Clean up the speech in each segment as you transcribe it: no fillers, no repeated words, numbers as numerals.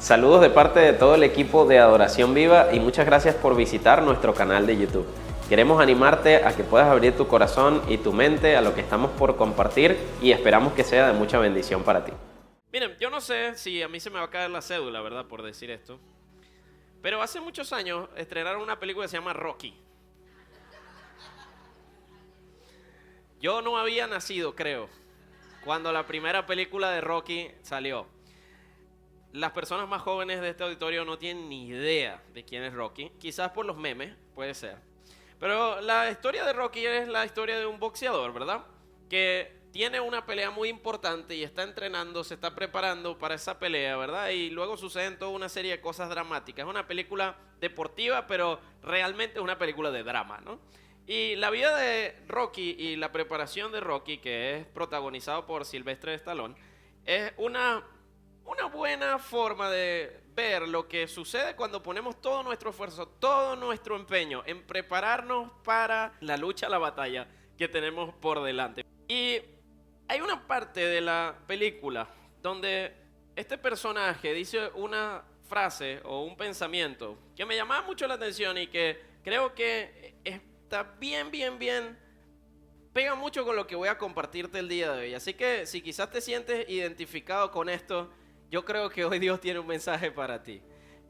Saludos de parte de todo el equipo de Adoración Viva y muchas gracias por visitar nuestro canal de YouTube. Queremos animarte a que puedas abrir tu corazón y tu mente a lo que estamos por compartir y esperamos que sea de mucha bendición para ti. Miren, yo no sé si a mí se me va a caer la cédula, ¿verdad? Por decir esto. Pero hace muchos años estrenaron una película que se llama Rocky. Yo no había nacido, creo, cuando la primera película de Rocky salió. Las personas más jóvenes de este auditorio no tienen ni idea de quién es Rocky. Quizás por los memes, puede ser. Pero la historia de Rocky es la historia de un boxeador, ¿verdad? Que tiene una pelea muy importante y está entrenando, se está preparando para esa pelea, ¿verdad? Y luego suceden toda una serie de cosas dramáticas. Es una película deportiva, pero realmente es una película de drama, ¿no? Y la vida de Rocky y la preparación de Rocky, que es protagonizado por Sylvester Stallone, es una buena forma de ver lo que sucede cuando ponemos todo nuestro esfuerzo, todo nuestro empeño en prepararnos para la lucha, la batalla que tenemos por delante. Y hay una parte de la película donde este personaje dice una frase o un pensamiento que me llamaba mucho la atención y que creo que está bien, pega mucho con lo que voy a compartirte el día de hoy. Así que si quizás te sientes identificado con esto, yo creo que hoy Dios tiene un mensaje para ti.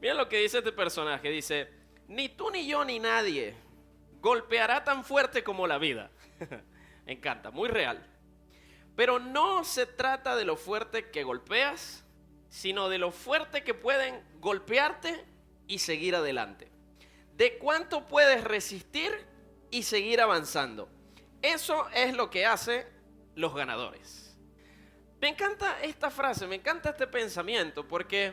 Mira lo que dice este personaje. Dice, ni tú, ni yo, ni nadie golpeará tan fuerte como la vida. Me encanta, muy real. Pero no se trata de lo fuerte que golpeas, sino de lo fuerte que pueden golpearte y seguir adelante. De cuánto puedes resistir y seguir avanzando. Eso es lo que hacen los ganadores. Me encanta esta frase, me encanta este pensamiento, porque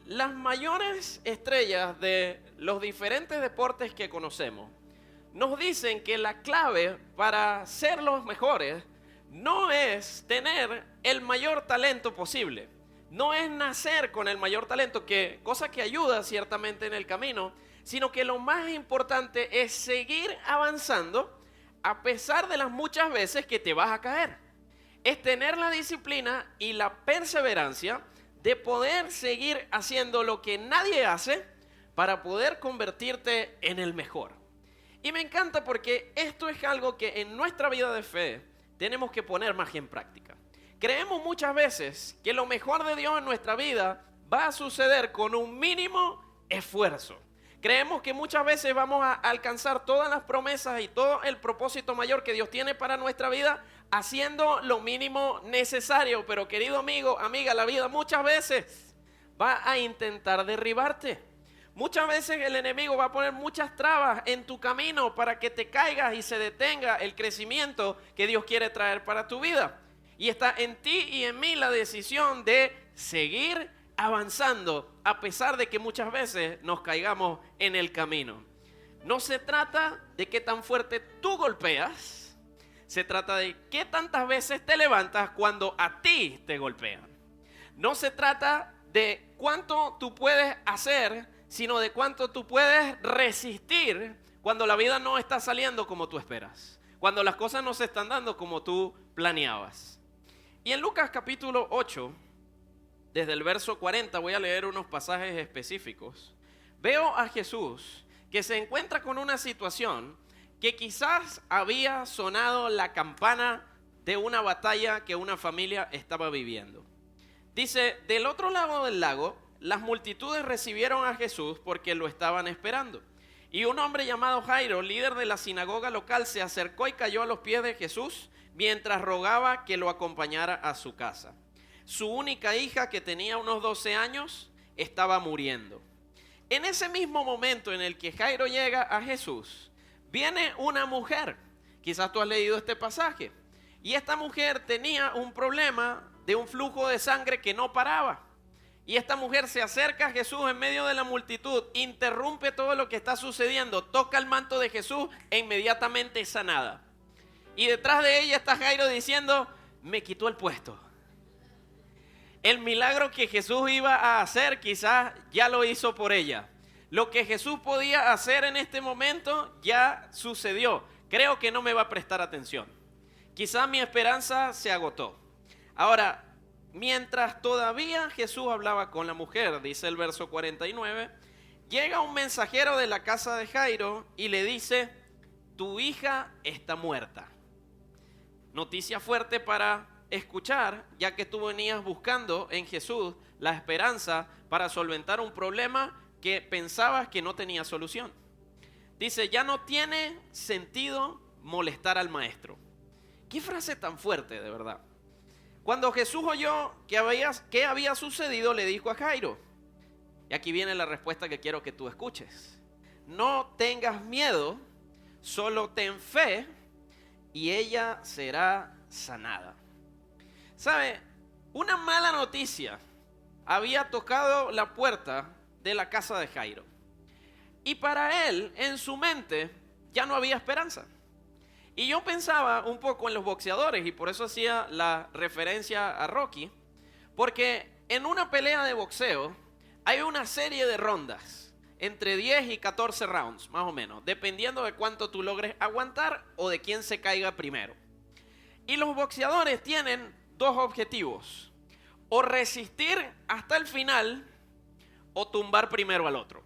las mayores estrellas de los diferentes deportes que conocemos nos dicen que la clave para ser los mejores no es tener el mayor talento posible, no es nacer con el mayor talento, cosa que ayuda ciertamente en el camino, sino que lo más importante es seguir avanzando a pesar de las muchas veces que te vas a caer. Es tener la disciplina y la perseverancia de poder seguir haciendo lo que nadie hace para poder convertirte en el mejor. Y me encanta porque esto es algo que en nuestra vida de fe tenemos que poner más en práctica. Creemos muchas veces que lo mejor de Dios en nuestra vida va a suceder con un mínimo esfuerzo. Creemos que muchas veces vamos a alcanzar todas las promesas y todo el propósito mayor que Dios tiene para nuestra vida haciendo lo mínimo necesario. Pero querido amigo, amiga, la vida muchas veces va a intentar derribarte. Muchas veces el enemigo va a poner muchas trabas en tu camino para que te caigas y se detenga el crecimiento que Dios quiere traer para tu vida. Y está en ti y en mí la decisión de seguir avanzando a pesar de que muchas veces nos caigamos en el camino. No se trata de qué tan fuerte tú golpeas, se trata de qué tantas veces te levantas cuando a ti te golpean. No se trata de cuánto tú puedes hacer, sino de cuánto tú puedes resistir cuando la vida no está saliendo como tú esperas, cuando las cosas no se están dando como tú planeabas. Y en Lucas capítulo 8, desde el verso 40, voy a leer unos pasajes específicos. Veo a Jesús que se encuentra con una situación que quizás había sonado la campana de una batalla que una familia estaba viviendo. Dice, del otro lado del lago, las multitudes recibieron a Jesús porque lo estaban esperando. Y un hombre llamado Jairo, líder de la sinagoga local, se acercó y cayó a los pies de Jesús mientras rogaba que lo acompañara a su casa. Su única hija, que tenía unos 12 años, estaba muriendo. En ese mismo momento en el que Jairo llega a Jesús, viene una mujer. Quizás tú has leído este pasaje. Y esta mujer tenía un problema de un flujo de sangre que no paraba. Y esta mujer se acerca a Jesús en medio de la multitud, interrumpe todo lo que está sucediendo, toca el manto de Jesús e inmediatamente es sanada. Y detrás de ella está Jairo diciendo, me quitó el puesto. El milagro que Jesús iba a hacer quizás ya lo hizo por ella. Lo que Jesús podía hacer en este momento ya sucedió. Creo que no me va a prestar atención. Quizás mi esperanza se agotó. Ahora, mientras todavía Jesús hablaba con la mujer, dice el verso 49, llega un mensajero de la casa de Jairo y le dice: tu hija está muerta. Noticia fuerte para escuchar, ya que tú venías buscando en Jesús la esperanza para solventar un problema que pensabas que no tenía solución. Dice: ya no tiene sentido molestar al maestro. Qué frase tan fuerte, de verdad. Cuando Jesús oyó que había sucedido, le dijo a Jairo, y aquí viene la respuesta que quiero que tú escuches: no tengas miedo, solo ten fe y ella será sanada. ¿Sabe? Una mala noticia había tocado la puerta de la casa de Jairo. Y para él, en su mente, ya no había esperanza. Y yo pensaba un poco en los boxeadores, y por eso hacía la referencia a Rocky, porque en una pelea de boxeo hay una serie de rondas, entre 10 y 14 rounds, más o menos, dependiendo de cuánto tú logres aguantar o de quién se caiga primero. Y los boxeadores tienen dos objetivos: o resistir hasta el final o tumbar primero al otro.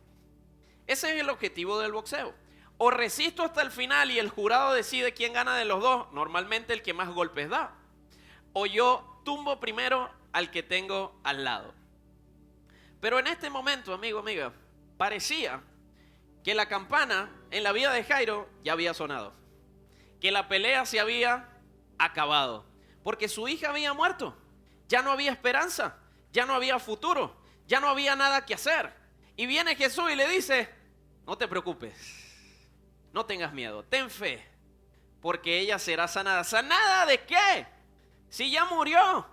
Ese es el objetivo del boxeo. O resisto hasta el final y el jurado decide quién gana de los dos, normalmente el que más golpes da. O yo tumbo primero al que tengo al lado. Pero en este momento, amigo, amiga, parecía que la campana en la vida de Jairo ya había sonado. Que la pelea se había acabado. Porque su hija había muerto. Ya no había esperanza. Ya no había futuro. Ya no había nada que hacer. Y viene Jesús y le dice: no te preocupes. No tengas miedo, ten fe, porque ella será sanada. ¿Sanada de qué? Si ya murió.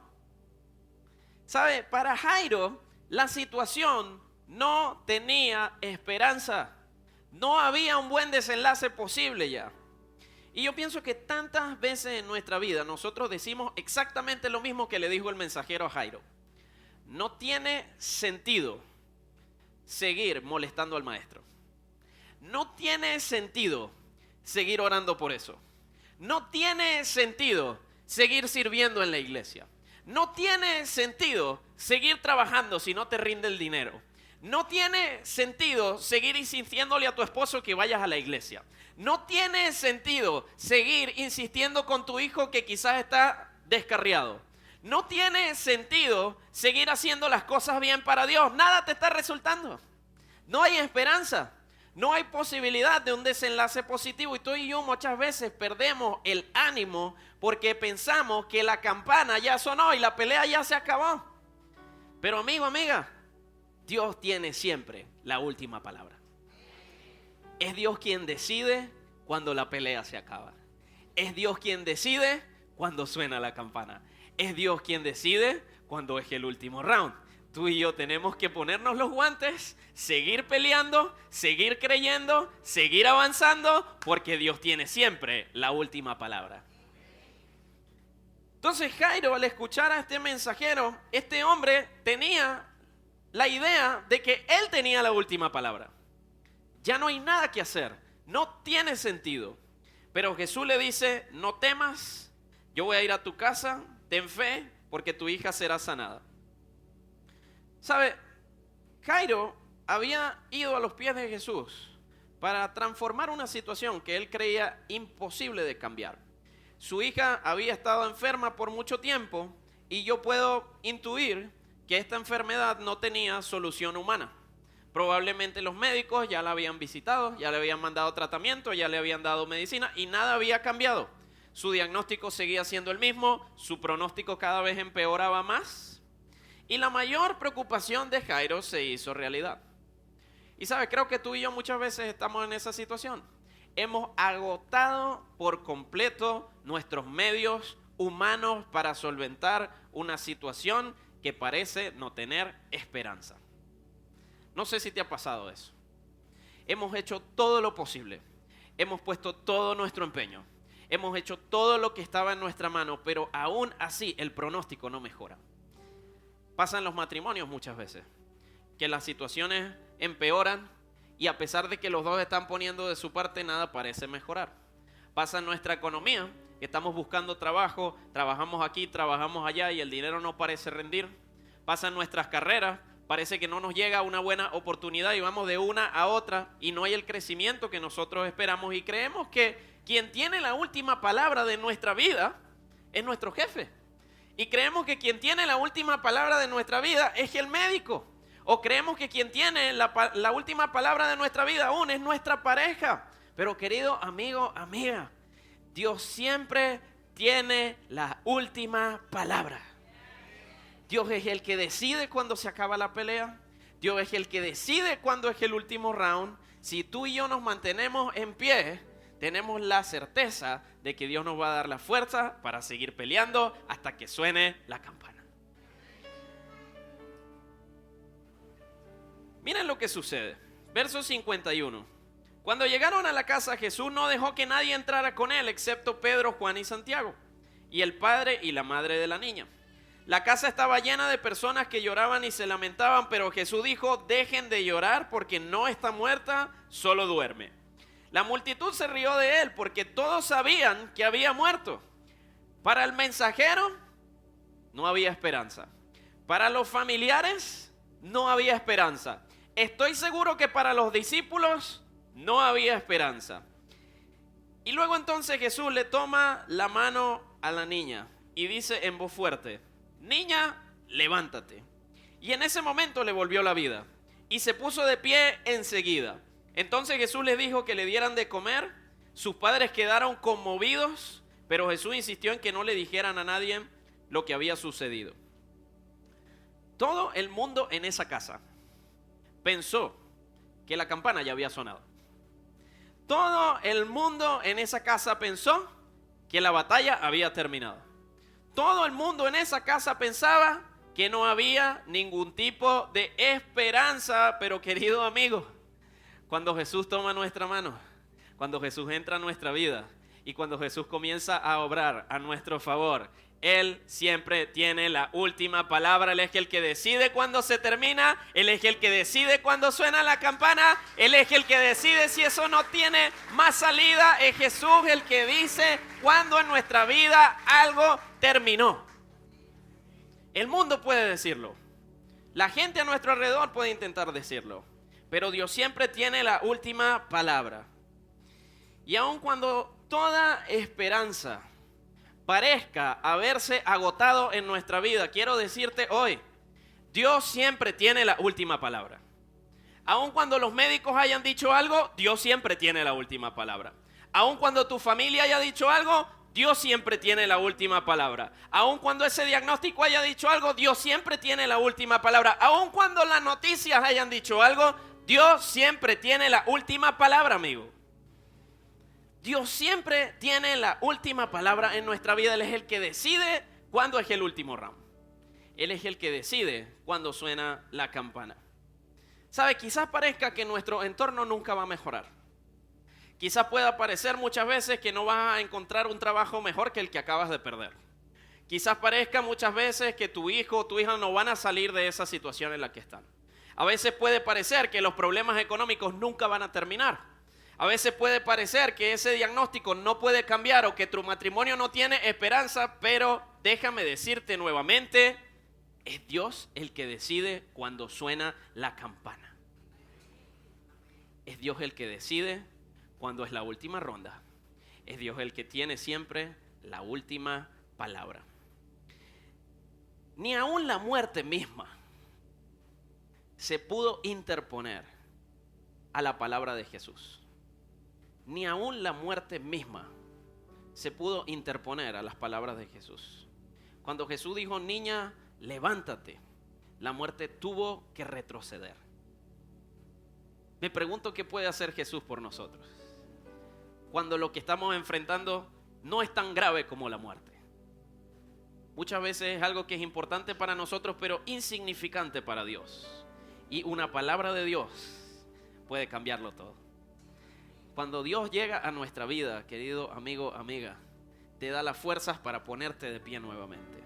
¿Sabe? Para Jairo, la situación no tenía esperanza. No había un buen desenlace posible ya. Y yo pienso que tantas veces en nuestra vida nosotros decimos exactamente lo mismo que le dijo el mensajero a Jairo. No tiene sentido seguir molestando al maestro. No tiene sentido seguir orando por eso. No tiene sentido seguir sirviendo en la iglesia. No tiene sentido seguir trabajando si no te rinde el dinero. No tiene sentido seguir insistiéndole a tu esposo que vayas a la iglesia. No tiene sentido seguir insistiendo con tu hijo que quizás está descarriado. No tiene sentido seguir haciendo las cosas bien para Dios. Nada te está resultando. No hay esperanza. No hay posibilidad de un desenlace positivo. Y tú y yo muchas veces perdemos el ánimo porque pensamos que la campana ya sonó y la pelea ya se acabó. Pero amigo, amiga, Dios tiene siempre la última palabra. Es Dios quien decide cuando la pelea se acaba. Es Dios quien decide cuando suena la campana. Es Dios quien decide cuando es el último round. Tú y yo tenemos que ponernos los guantes, seguir peleando, seguir creyendo, seguir avanzando, porque Dios tiene siempre la última palabra. Entonces Jairo, al escuchar a este mensajero, este hombre tenía la idea de que él tenía la última palabra. Ya no hay nada que hacer, no tiene sentido. Pero Jesús le dice: no temas, yo voy a ir a tu casa, ten fe, porque tu hija será sanada. ¿Sabe? Jairo había ido a los pies de Jesús para transformar una situación que él creía imposible de cambiar. Su hija había estado enferma por mucho tiempo y yo puedo intuir que esta enfermedad no tenía solución humana. Probablemente los médicos ya la habían visitado, ya le habían mandado tratamiento, ya le habían dado medicina y nada había cambiado. Su diagnóstico seguía siendo el mismo, su pronóstico cada vez empeoraba más. Y la mayor preocupación de Jairo se hizo realidad. Y sabes, creo que tú y yo muchas veces estamos en esa situación. Hemos agotado por completo nuestros medios humanos para solventar una situación que parece no tener esperanza. No sé si te ha pasado eso. Hemos hecho todo lo posible. Hemos puesto todo nuestro empeño. Hemos hecho todo lo que estaba en nuestra mano, pero aún así el pronóstico no mejora. Pasa en los matrimonios muchas veces, que las situaciones empeoran y a pesar de que los dos están poniendo de su parte, nada parece mejorar. Pasa en nuestra economía, que estamos buscando trabajo, trabajamos aquí, trabajamos allá y el dinero no parece rendir. Pasan nuestras carreras, parece que no nos llega una buena oportunidad y vamos de una a otra y no hay el crecimiento que nosotros esperamos y creemos que quien tiene la última palabra de nuestra vida es nuestro jefe. Y creemos que quien tiene la última palabra de nuestra vida es el médico. O creemos que quien tiene la última palabra de nuestra vida aún es nuestra pareja. Pero querido amigo, amiga, Dios siempre tiene la última palabra. Dios es el que decide cuándo se acaba la pelea. Dios es el que decide cuándo es el último round. Si tú y yo nos mantenemos en pie, tenemos la certeza de que Dios nos va a dar la fuerza para seguir peleando hasta que suene la campana. Miren lo que sucede. Verso 51. Cuando llegaron a la casa, Jesús no dejó que nadie entrara con él, excepto Pedro, Juan y Santiago, y el padre y la madre de la niña. La casa estaba llena de personas que lloraban y se lamentaban, pero Jesús dijo: dejen de llorar porque no está muerta, solo duerme. La multitud se rió de él porque todos sabían que había muerto. Para el mensajero no había esperanza. Para los familiares no había esperanza. Estoy seguro que para los discípulos no había esperanza. Y luego entonces Jesús le toma la mano a la niña y dice en voz fuerte: niña, levántate. Y en ese momento le volvió la vida y se puso de pie enseguida. Entonces Jesús les dijo que le dieran de comer. Sus padres quedaron conmovidos, pero Jesús insistió en que no le dijeran a nadie lo que había sucedido. Todo el mundo en esa casa pensó que la campana ya había sonado. Todo el mundo en esa casa pensó que la batalla había terminado. Todo el mundo en esa casa pensaba que no había ningún tipo de esperanza. Pero querido amigo, cuando Jesús toma nuestra mano, cuando Jesús entra a nuestra vida y cuando Jesús comienza a obrar a nuestro favor, Él siempre tiene la última palabra. Él es el que decide cuándo se termina. Él es el que decide cuándo suena la campana. Él es el que decide si eso no tiene más salida. Es Jesús el que dice cuándo en nuestra vida algo terminó. El mundo puede decirlo. La gente a nuestro alrededor puede intentar decirlo. Pero Dios siempre tiene la última palabra. Y aun cuando toda esperanza parezca haberse agotado en nuestra vida, quiero decirte hoy, Dios siempre tiene la última palabra. Aun cuando los médicos hayan dicho algo, Dios siempre tiene la última palabra. Aun cuando tu familia haya dicho algo, Dios siempre tiene la última palabra. Aun cuando ese diagnóstico haya dicho algo, Dios siempre tiene la última palabra. Aun cuando las noticias hayan dicho algo, Dios siempre tiene la última palabra, amigo. Dios siempre tiene la última palabra en nuestra vida. Él es el que decide cuándo es el último round. Él es el que decide cuándo suena la campana. ¿Sabe? Quizás parezca que nuestro entorno nunca va a mejorar. Quizás pueda parecer muchas veces que no vas a encontrar un trabajo mejor que el que acabas de perder. Quizás parezca muchas veces que tu hijo o tu hija no van a salir de esa situación en la que están. A veces puede parecer que los problemas económicos nunca van a terminar. A veces puede parecer que ese diagnóstico no puede cambiar o que tu matrimonio no tiene esperanza, pero déjame decirte nuevamente, es Dios el que decide cuando suena la campana. Es Dios el que decide cuando es la última ronda. Es Dios el que tiene siempre la última palabra. Ni aún la muerte misma se pudo interponer a la palabra de Jesús. Ni aún la muerte misma se pudo interponer a las palabras de Jesús. Cuando Jesús dijo, niña, levántate, la muerte tuvo que retroceder. Me pregunto qué puede hacer Jesús por nosotros cuando lo que estamos enfrentando no es tan grave como la muerte. Muchas veces es algo que es importante para nosotros, pero insignificante para Dios. Y una palabra de Dios puede cambiarlo todo. Cuando Dios llega a nuestra vida, querido amigo, amiga, te da las fuerzas para ponerte de pie nuevamente,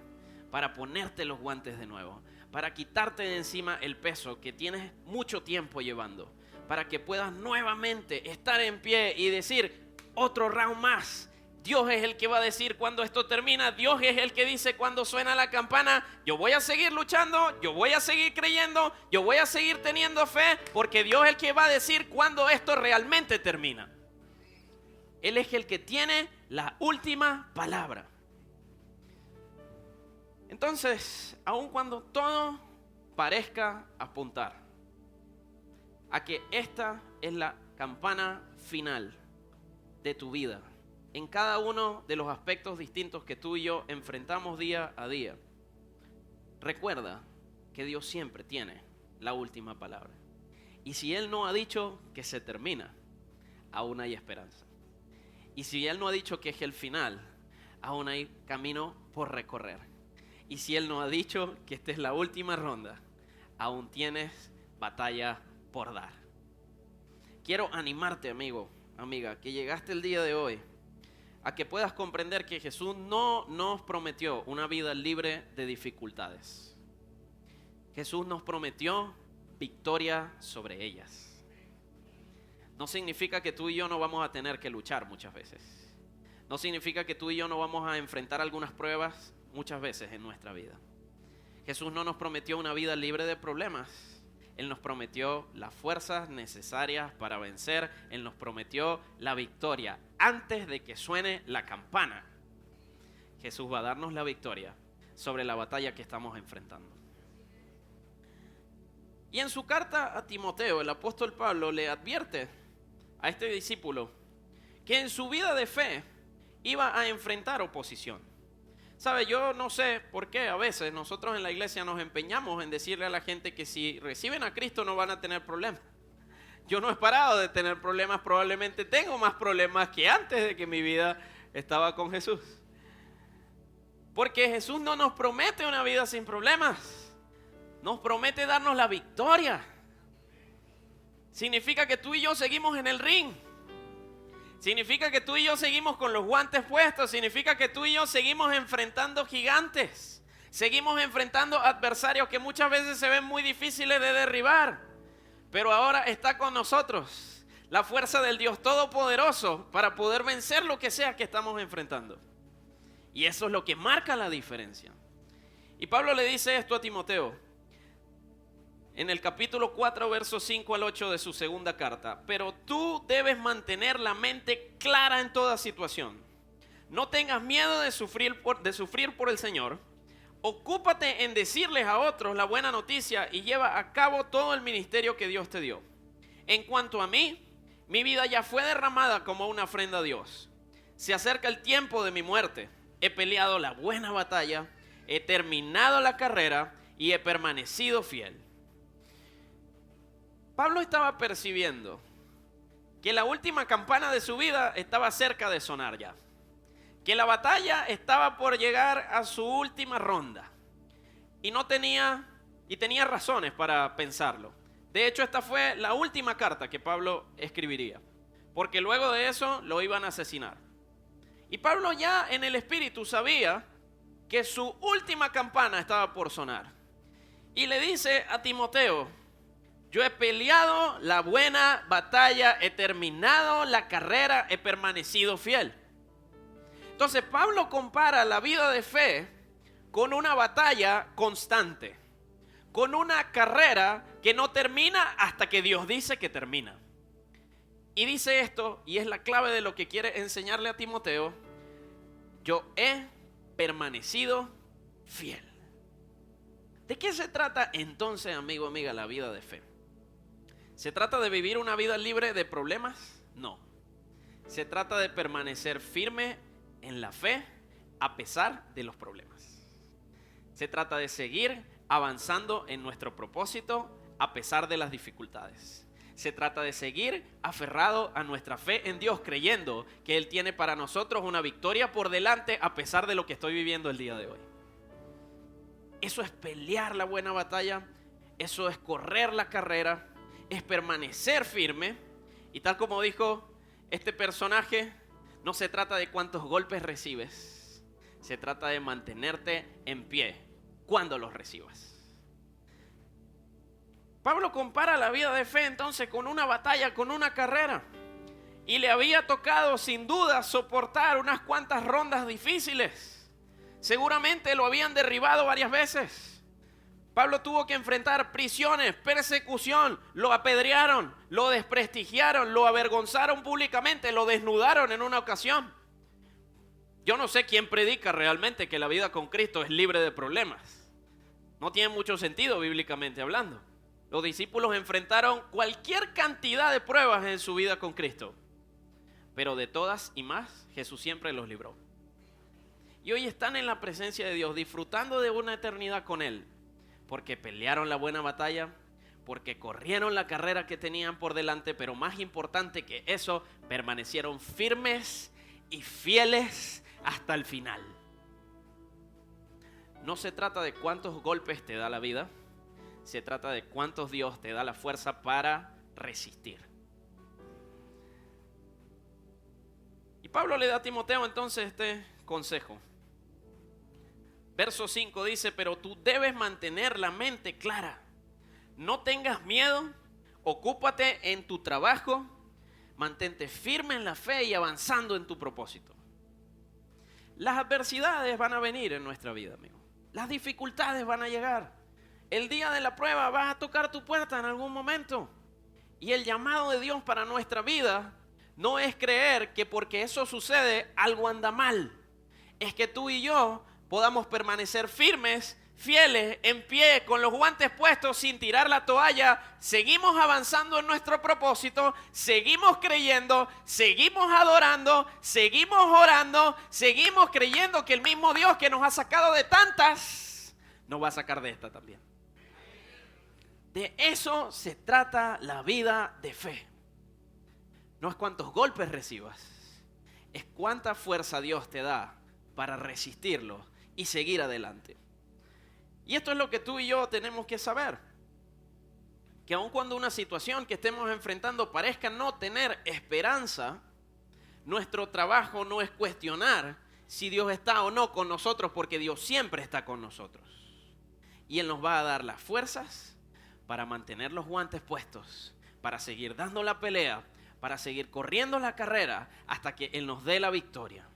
para ponerte los guantes de nuevo, para quitarte de encima el peso que tienes mucho tiempo llevando, para que puedas nuevamente estar en pie y decir, otro round más, Dios es el que va a decir cuando esto termina. Dios es el que dice cuando suena la campana. Yo voy a seguir luchando, yo voy a seguir creyendo, yo voy a seguir teniendo fe, porque Dios es el que va a decir cuando esto realmente termina. Él es el que tiene la última palabra. Entonces, aun cuando todo parezca apuntar a que esta es la campana final de tu vida, en cada uno de los aspectos distintos que tú y yo enfrentamos día a día, recuerda que Dios siempre tiene la última palabra. Y si Él no ha dicho que se termina, aún hay esperanza. Y si Él no ha dicho que es el final, aún hay camino por recorrer. Y si Él no ha dicho que esta es la última ronda, aún tienes batalla por dar. Quiero animarte, amigo, amiga, que llegaste el día de hoy a que puedas comprender que Jesús no nos prometió una vida libre de dificultades. Jesús nos prometió victoria sobre ellas. No significa que tú y yo no vamos a tener que luchar muchas veces. No significa que tú y yo no vamos a enfrentar algunas pruebas muchas veces en nuestra vida. Jesús no nos prometió una vida libre de problemas. Él nos prometió las fuerzas necesarias para vencer. Él nos prometió la victoria antes de que suene la campana. Jesús va a darnos la victoria sobre la batalla que estamos enfrentando. Y en su carta a Timoteo, el apóstol Pablo le advierte a este discípulo que en su vida de fe iba a enfrentar oposición. ¿Sabe? Yo no sé por qué a veces nosotros en la iglesia nos empeñamos en decirle a la gente que si reciben a Cristo no van a tener problemas. Yo no he parado de tener problemas, probablemente tengo más problemas que antes de que mi vida estaba con Jesús. Porque Jesús no nos promete una vida sin problemas, nos promete darnos la victoria. Significa que tú y yo seguimos en el ring. Significa que tú y yo seguimos con los guantes puestos. Significa que tú y yo seguimos enfrentando gigantes. Seguimos enfrentando adversarios que muchas veces se ven muy difíciles de derribar. Pero ahora está con nosotros la fuerza del Dios Todopoderoso para poder vencer lo que sea que estamos enfrentando. Y eso es lo que marca la diferencia. Y Pablo le dice esto a Timoteo en el capítulo 4, versos 5 al 8 de su segunda carta. Pero tú debes mantener la mente clara en toda situación. No tengas miedo de sufrir por el Señor. Ocúpate en decirles a otros la buena noticia y lleva a cabo todo el ministerio que Dios te dio. En cuanto a mí, mi vida ya fue derramada como una ofrenda a Dios. Se acerca el tiempo de mi muerte. He peleado la buena batalla, he terminado la carrera y he permanecido fiel. Pablo estaba percibiendo que la última campana de su vida estaba cerca de sonar ya. Que la batalla estaba por llegar a su última ronda. Y tenía razones para pensarlo. De hecho, esta fue la última carta que Pablo escribiría. Porque luego de eso lo iban a asesinar. Y Pablo ya en el espíritu sabía que su última campana estaba por sonar. Y le dice a Timoteo: yo he peleado la buena batalla, he terminado la carrera, he permanecido fiel. Entonces Pablo compara la vida de fe con una batalla constante, con una carrera que no termina hasta que Dios dice que termina. Y dice esto, y es la clave de lo que quiere enseñarle a Timoteo: yo he permanecido fiel. ¿De qué se trata entonces, amigo, amiga, la vida de fe? ¿Se trata de vivir una vida libre de problemas? No. Se trata de permanecer firme en la fe a pesar de los problemas. Se trata de seguir avanzando en nuestro propósito a pesar de las dificultades. Se trata de seguir aferrado a nuestra fe en Dios, creyendo que Él tiene para nosotros una victoria por delante a pesar de lo que estoy viviendo el día de hoy. Eso es pelear la buena batalla, eso es correr la carrera, es permanecer firme. Y tal como dijo este personaje, no se trata de cuántos golpes recibes, se trata de mantenerte en pie cuando los recibas. Pablo compara la vida de fe entonces con una batalla, con una carrera. Y le había tocado sin duda soportar unas cuantas rondas difíciles. Seguramente lo habían derribado varias veces. Pablo tuvo que enfrentar prisiones, persecución, lo apedrearon, lo desprestigiaron, lo avergonzaron públicamente, lo desnudaron en una ocasión. Yo no sé quién predica realmente que la vida con Cristo es libre de problemas. No tiene mucho sentido bíblicamente hablando. Los discípulos enfrentaron cualquier cantidad de pruebas en su vida con Cristo, pero de todas y más, Jesús siempre los libró. Y hoy están en la presencia de Dios, disfrutando de una eternidad con Él. Porque pelearon la buena batalla, porque corrieron la carrera que tenían por delante, pero más importante que eso, permanecieron firmes y fieles hasta el final. No se trata de cuántos golpes te da la vida, se trata de cuántos Dios te da la fuerza para resistir. Y Pablo le da a Timoteo entonces este consejo. Verso 5 dice, pero tú debes mantener la mente clara. No tengas miedo, ocúpate en tu trabajo, mantente firme en la fe y avanzando en tu propósito. Las adversidades van a venir en nuestra vida, amigo. Las dificultades van a llegar. El día de la prueba va a tocar tu puerta en algún momento. Y el llamado de Dios para nuestra vida no es creer que porque eso sucede algo anda mal. Es que tú y yo podamos permanecer firmes, fieles, en pie, con los guantes puestos, sin tirar la toalla. Seguimos avanzando en nuestro propósito, seguimos creyendo, seguimos adorando, seguimos orando, seguimos creyendo que el mismo Dios que nos ha sacado de tantas, nos va a sacar de esta también. De eso se trata la vida de fe. No es cuántos golpes recibas, es cuánta fuerza Dios te da para resistirlo y seguir adelante. Y esto es lo que tú y yo tenemos que saber. Que aun cuando una situación que estemos enfrentando parezca no tener esperanza, nuestro trabajo no es cuestionar si Dios está o no con nosotros, porque Dios siempre está con nosotros. Y Él nos va a dar las fuerzas para mantener los guantes puestos, para seguir dando la pelea, para seguir corriendo la carrera hasta que Él nos dé la victoria.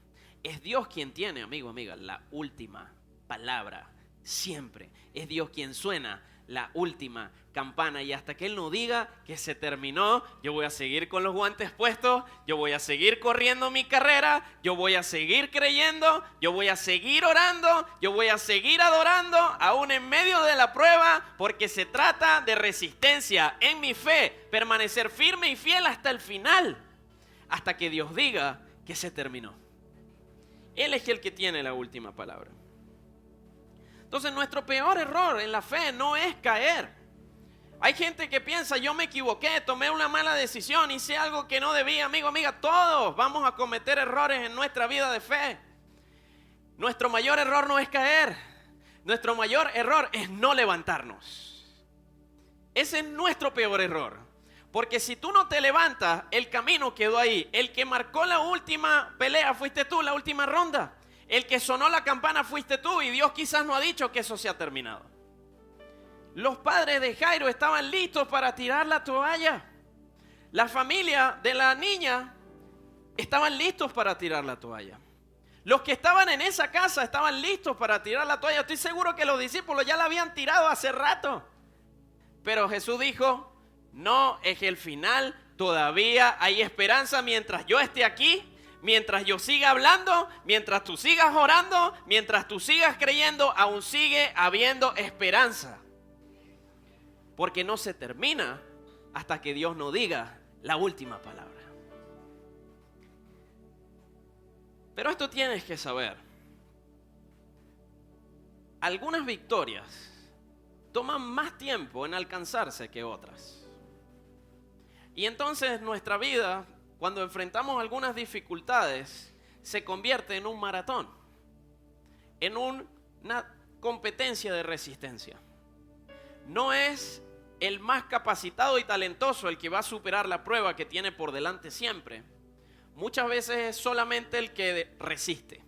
Es Dios quien tiene, amigo, amiga, la última palabra. Siempre es Dios quien suena la última campana. Y hasta que Él nos diga que se terminó, yo voy a seguir con los guantes puestos, yo voy a seguir corriendo mi carrera, yo voy a seguir creyendo, yo voy a seguir orando, yo voy a seguir adorando, aún en medio de la prueba, porque se trata de resistencia en mi fe, permanecer firme y fiel hasta el final, hasta que Dios diga que se terminó. Él es el que tiene la última palabra. Entonces nuestro peor error en la fe no es caer. Hay gente que piensa, yo me equivoqué, tomé una mala decisión, hice algo que no debía. Amigo, amiga, todos vamos a cometer errores en nuestra vida de fe. Nuestro mayor error no es caer. Nuestro mayor error es no levantarnos. Ese es nuestro peor error. Porque si tú no te levantas, el camino quedó ahí. El que marcó la última pelea fuiste tú, la última ronda. El que sonó la campana fuiste tú, y Dios quizás no ha dicho que eso se ha terminado. Los padres de Jairo estaban listos para tirar la toalla. La familia de la niña estaban listos para tirar la toalla. Los que estaban en esa casa estaban listos para tirar la toalla. Estoy seguro que los discípulos ya la habían tirado hace rato. Pero Jesús dijo, no es el final, todavía hay esperanza mientras yo esté aquí, mientras yo siga hablando, mientras tú sigas orando, mientras tú sigas creyendo, aún sigue habiendo esperanza. Porque no se termina hasta que Dios no diga la última palabra. Pero esto tienes que saber. Algunas victorias toman más tiempo en alcanzarse que otras. Y entonces nuestra vida, cuando enfrentamos algunas dificultades, se convierte en un maratón, en una competencia de resistencia. No es el más capacitado y talentoso el que va a superar la prueba que tiene por delante siempre. Muchas veces es solamente el que resiste,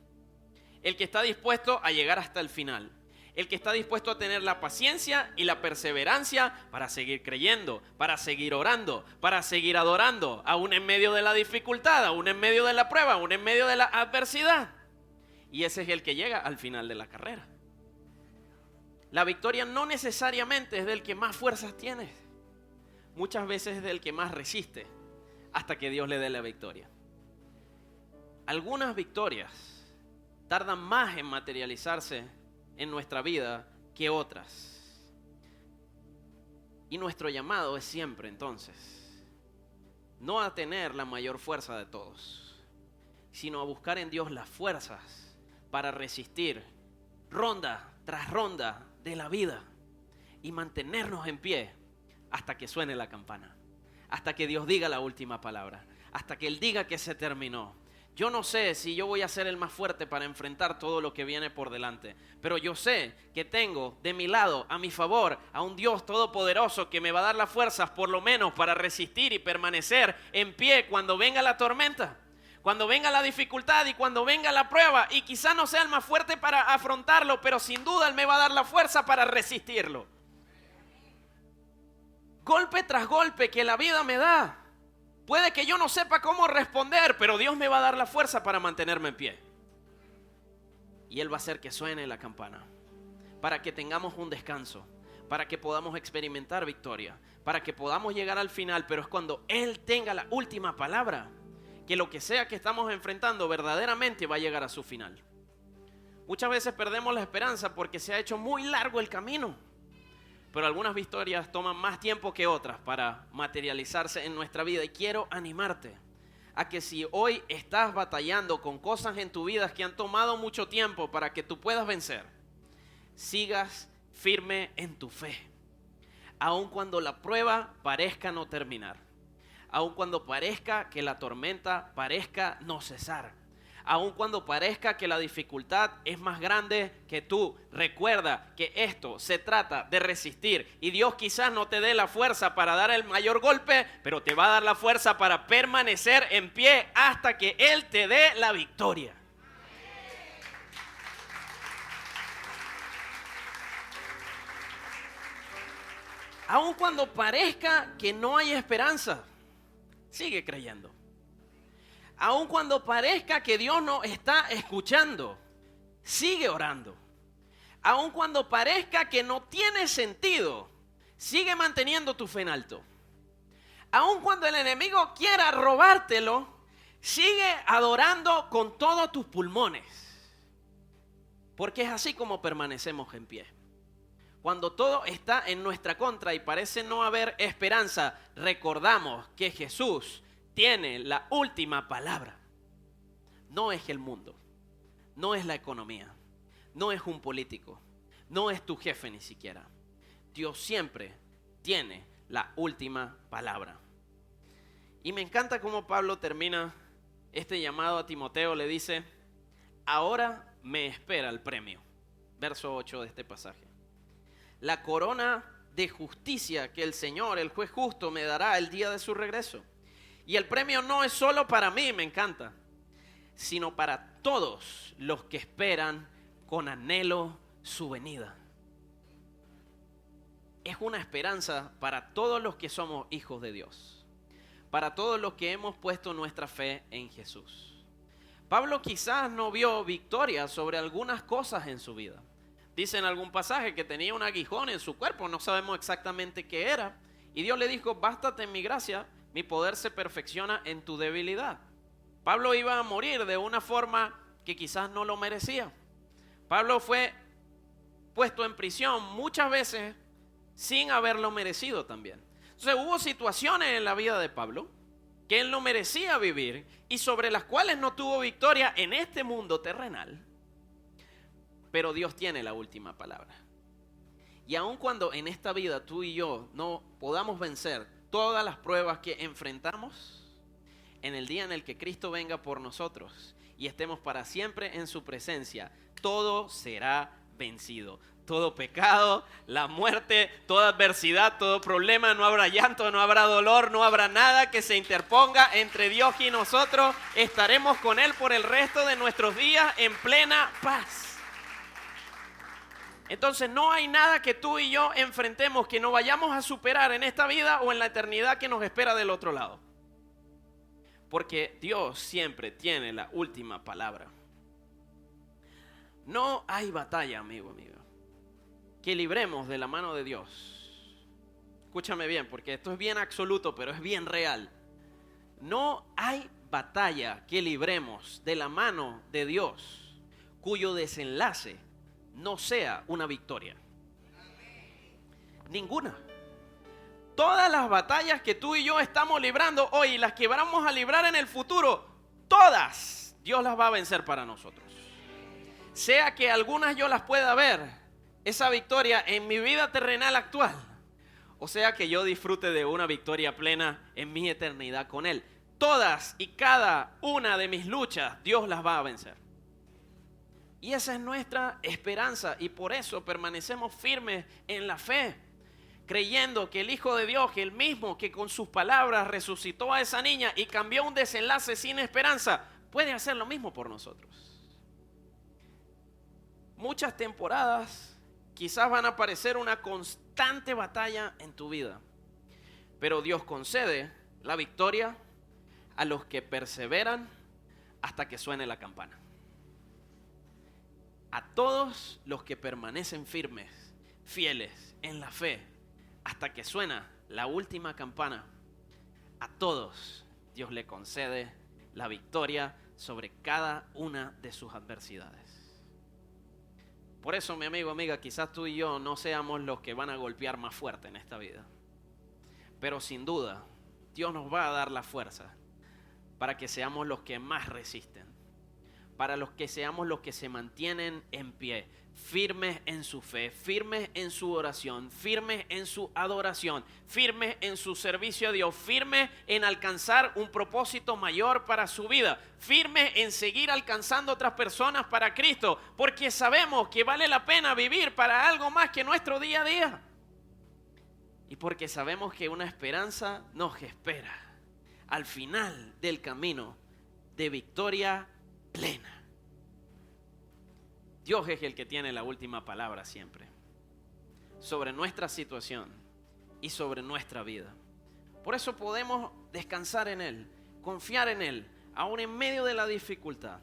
el que está dispuesto a llegar hasta el final, el que está dispuesto a tener la paciencia y la perseverancia para seguir creyendo, para seguir orando, para seguir adorando, aún en medio de la dificultad, aún en medio de la prueba, aún en medio de la adversidad. Y ese es el que llega al final de la carrera. La victoria no necesariamente es del que más fuerzas tiene. Muchas veces es del que más resiste hasta que Dios le dé la victoria. Algunas victorias tardan más en materializarse en nuestra vida que otras. Y nuestro llamado es siempre entonces no a tener la mayor fuerza de todos, sino a buscar en Dios las fuerzas para resistir ronda tras ronda de la vida y mantenernos en pie hasta que suene la campana, hasta que Dios diga la última palabra, hasta que Él diga que se terminó. Yo no sé si yo voy a ser el más fuerte para enfrentar todo lo que viene por delante, pero yo sé que tengo de mi lado, a mi favor, a un Dios todopoderoso que me va a dar las fuerzas por lo menos para resistir y permanecer en pie cuando venga la tormenta, cuando venga la dificultad y cuando venga la prueba. Y quizá no sea el más fuerte para afrontarlo, pero sin duda Él me va a dar la fuerza para resistirlo. Golpe tras golpe que la vida me da. Puede que yo no sepa cómo responder, pero Dios me va a dar la fuerza para mantenerme en pie. Y Él va a hacer que suene la campana, para que tengamos un descanso, para que podamos experimentar victoria, para que podamos llegar al final. Pero es cuando Él tenga la última palabra, que lo que sea que estamos enfrentando verdaderamente va a llegar a su final. Muchas veces perdemos la esperanza porque se ha hecho muy largo el camino. Pero algunas victorias toman más tiempo que otras para materializarse en nuestra vida. Y quiero animarte a que si hoy estás batallando con cosas en tu vida que han tomado mucho tiempo para que tú puedas vencer, sigas firme en tu fe. Aun cuando la prueba parezca no terminar. Aun cuando parezca que la tormenta parezca no cesar. Aun cuando parezca que la dificultad es más grande que tú, recuerda que esto se trata de resistir. Y Dios quizás no te dé la fuerza para dar el mayor golpe, pero te va a dar la fuerza para permanecer en pie hasta que Él te dé la victoria. Aun cuando parezca que no hay esperanza, sigue creyendo. Aun cuando parezca que Dios no está escuchando, sigue orando. Aun cuando parezca que no tiene sentido, sigue manteniendo tu fe en alto. Aun cuando el enemigo quiera robártelo, sigue adorando con todos tus pulmones. Porque es así como permanecemos en pie. Cuando todo está en nuestra contra y parece no haber esperanza, recordamos que Jesús tiene la última palabra. No es el mundo, no es la economía, no es un político, no es tu jefe ni siquiera. Dios siempre tiene la última palabra. Y me encanta cómo Pablo termina este llamado a Timoteo. Le dice: ahora me espera el premio. Verso 8 de este pasaje. La corona de justicia que el Señor, el juez justo, me dará el día de su regreso. Y el premio no es solo para mí, me encanta, sino para todos los que esperan con anhelo su venida. Es una esperanza para todos los que somos hijos de Dios, para todos los que hemos puesto nuestra fe en Jesús. Pablo quizás no vio victoria sobre algunas cosas en su vida. Dice en algún pasaje que tenía un aguijón en su cuerpo, no sabemos exactamente qué era, y Dios le dijo: bástate en mi gracia, mi poder se perfecciona en tu debilidad. Pablo iba a morir de una forma que quizás no lo merecía. Pablo fue puesto en prisión muchas veces sin haberlo merecido también. Entonces hubo situaciones en la vida de Pablo que él no merecía vivir y sobre las cuales no tuvo victoria en este mundo terrenal. Pero Dios tiene la última palabra. Y aun cuando en esta vida tú y yo no podamos vencer todas las pruebas que enfrentamos, en el día en el que Cristo venga por nosotros y estemos para siempre en su presencia, todo será vencido. Todo pecado, la muerte, toda adversidad, todo problema, no habrá llanto, no habrá dolor, no habrá nada que se interponga entre Dios y nosotros. Estaremos con Él por el resto de nuestros días en plena paz. Entonces no hay nada que tú y yo enfrentemos que no vayamos a superar en esta vida o en la eternidad que nos espera del otro lado. Porque Dios siempre tiene la última palabra. No hay batalla, amigo, que libremos de la mano de Dios. Escúchame bien, porque esto es bien absoluto, pero es bien real. No hay batalla que libremos de la mano de Dios cuyo desenlace no sea una victoria. Ninguna. Todas las batallas que tú y yo estamos librando hoy y las que vamos a librar en el futuro, todas Dios las va a vencer para nosotros. Sea que algunas yo las pueda ver, esa victoria en mi vida terrenal actual, o sea que yo disfrute de una victoria plena en mi eternidad con Él. Todas y cada una de mis luchas, Dios las va a vencer. Y esa es nuestra esperanza y por eso permanecemos firmes en la fe, creyendo que el Hijo de Dios, el mismo que con sus palabras resucitó a esa niña y cambió un desenlace sin esperanza, puede hacer lo mismo por nosotros. Muchas temporadas quizás van a parecer una constante batalla en tu vida, pero Dios concede la victoria a los que perseveran hasta que suene la campana. A todos los que permanecen firmes, fieles en la fe, hasta que suena la última campana, a todos Dios le concede la victoria sobre cada una de sus adversidades. Por eso, mi amigo, amiga, quizás tú y yo no seamos los que van a golpear más fuerte en esta vida, pero sin duda Dios nos va a dar la fuerza para que seamos los que más resisten, para los que seamos los que se mantienen en pie, firmes en su fe, firmes en su oración, firmes en su adoración, firmes en su servicio a Dios, firmes en alcanzar un propósito mayor para su vida, firmes en seguir alcanzando otras personas para Cristo, porque sabemos que vale la pena vivir para algo más que nuestro día a día. Y porque sabemos que una esperanza nos espera al final del camino de victoria plena. Dios es el que tiene la última palabra siempre sobre nuestra situación y sobre nuestra vida. Por eso podemos descansar en Él, confiar en Él, aún en medio de la dificultad.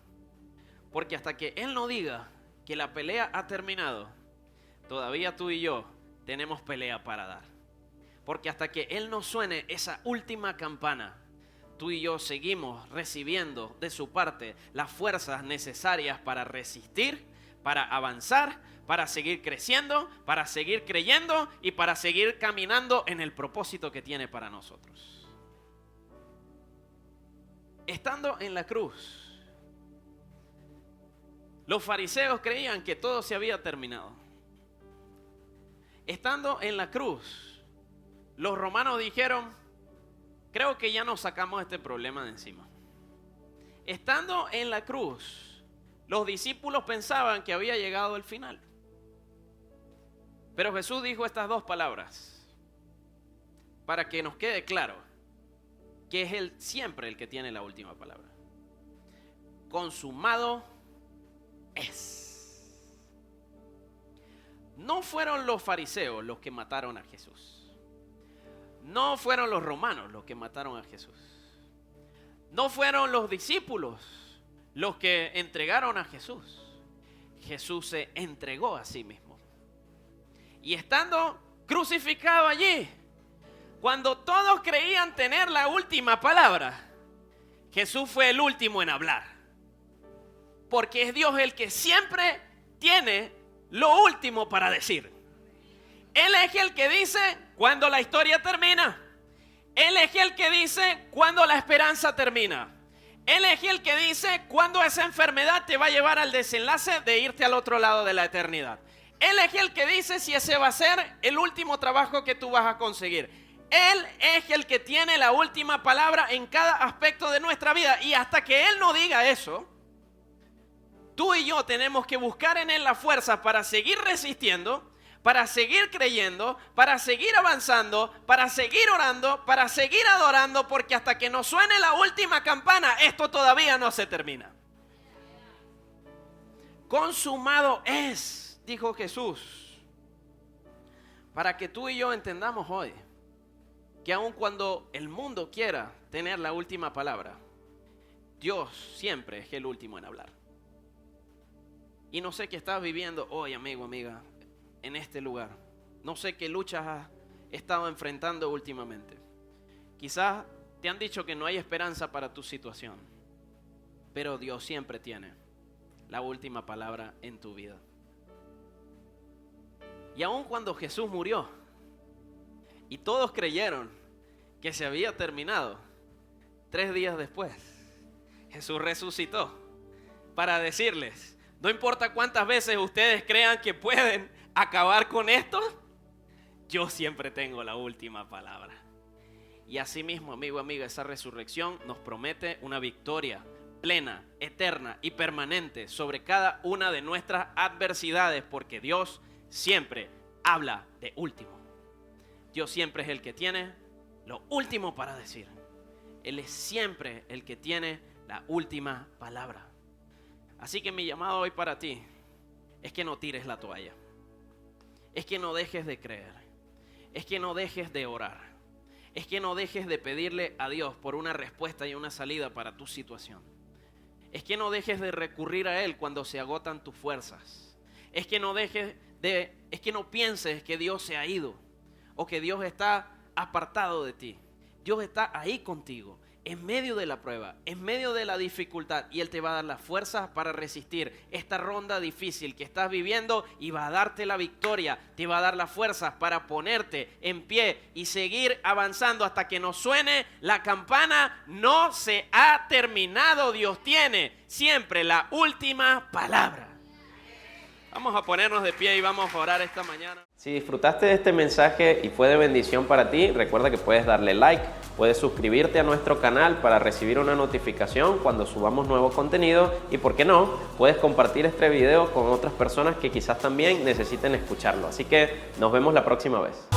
Porque hasta que Él no diga que la pelea ha terminado, todavía tú y yo tenemos pelea para dar. Porque hasta que Él no suene esa última campana, tú y yo seguimos recibiendo de su parte las fuerzas necesarias para resistir, para avanzar, para seguir creciendo, para seguir creyendo y para seguir caminando en el propósito que tiene para nosotros. Estando en la cruz, los fariseos creían que todo se había terminado. Estando en la cruz, los romanos dijeron: creo que ya nos sacamos este problema de encima. Estando en la cruz, los discípulos pensaban que había llegado el final. Pero Jesús dijo estas dos palabras para que nos quede claro que es Él siempre el que tiene la última palabra. Consumado es. No fueron los fariseos los que mataron a Jesús. No fueron los romanos los que mataron a Jesús. No fueron los discípulos los que entregaron a Jesús. Jesús se entregó a sí mismo. Y estando crucificado allí, cuando todos creían tener la última palabra, Jesús fue el último en hablar. Porque es Dios el que siempre tiene lo último para decir. Él es el que dice cuando la historia termina. Él es el que dice cuando la esperanza termina. Él es el que dice cuándo esa enfermedad te va a llevar al desenlace de irte al otro lado de la eternidad. Él es el que dice si ese va a ser el último trabajo que tú vas a conseguir. Él es el que tiene la última palabra en cada aspecto de nuestra vida. Y hasta que Él no diga eso, tú y yo tenemos que buscar en Él la fuerza para seguir resistiendo, para seguir creyendo, para seguir avanzando, para seguir orando, para seguir adorando, porque hasta que nos suene la última campana, esto todavía no se termina. Consumado es, dijo Jesús, para que tú y yo entendamos hoy que aun cuando el mundo quiera tener la última palabra, Dios siempre es el último en hablar. Y no sé qué estás viviendo hoy, amigo, amiga, en este lugar. No sé qué luchas has estado enfrentando últimamente. Quizás te han dicho que no hay esperanza para tu situación, pero Dios siempre tiene la última palabra en tu vida. Y aun cuando Jesús murió y todos creyeron que se había terminado, 3 días después Jesús resucitó para decirles: no importa cuántas veces ustedes crean que pueden acabar con esto, yo siempre tengo la última palabra. Y así mismo, amigo, amiga, esa resurrección nos promete una victoria plena, eterna y permanente sobre cada una de nuestras adversidades, porque Dios siempre habla de último. Dios siempre es el que tiene lo último para decir. Él es siempre el que tiene la última palabra. Así que mi llamado hoy para ti es que no tires la toalla. Es que no dejes de creer. Es que no dejes de orar. Es que no dejes de pedirle a Dios por una respuesta y una salida para tu situación. Es que no dejes de recurrir a Él cuando se agotan tus fuerzas. Es que no pienses que Dios se ha ido o que Dios está apartado de ti. Dios está ahí contigo, en medio de la prueba, en medio de la dificultad, y Él te va a dar las fuerzas para resistir esta ronda difícil que estás viviendo y va a darte la victoria, te va a dar las fuerzas para ponerte en pie y seguir avanzando hasta que nos suene la campana. No se ha terminado, Dios tiene siempre la última palabra. Vamos a ponernos de pie y vamos a orar esta mañana. Si disfrutaste de este mensaje y fue de bendición para ti, recuerda que puedes darle like, puedes suscribirte a nuestro canal para recibir una notificación cuando subamos nuevo contenido y, ¿por qué no?, puedes compartir este video con otras personas que quizás también necesiten escucharlo. Así que nos vemos la próxima vez.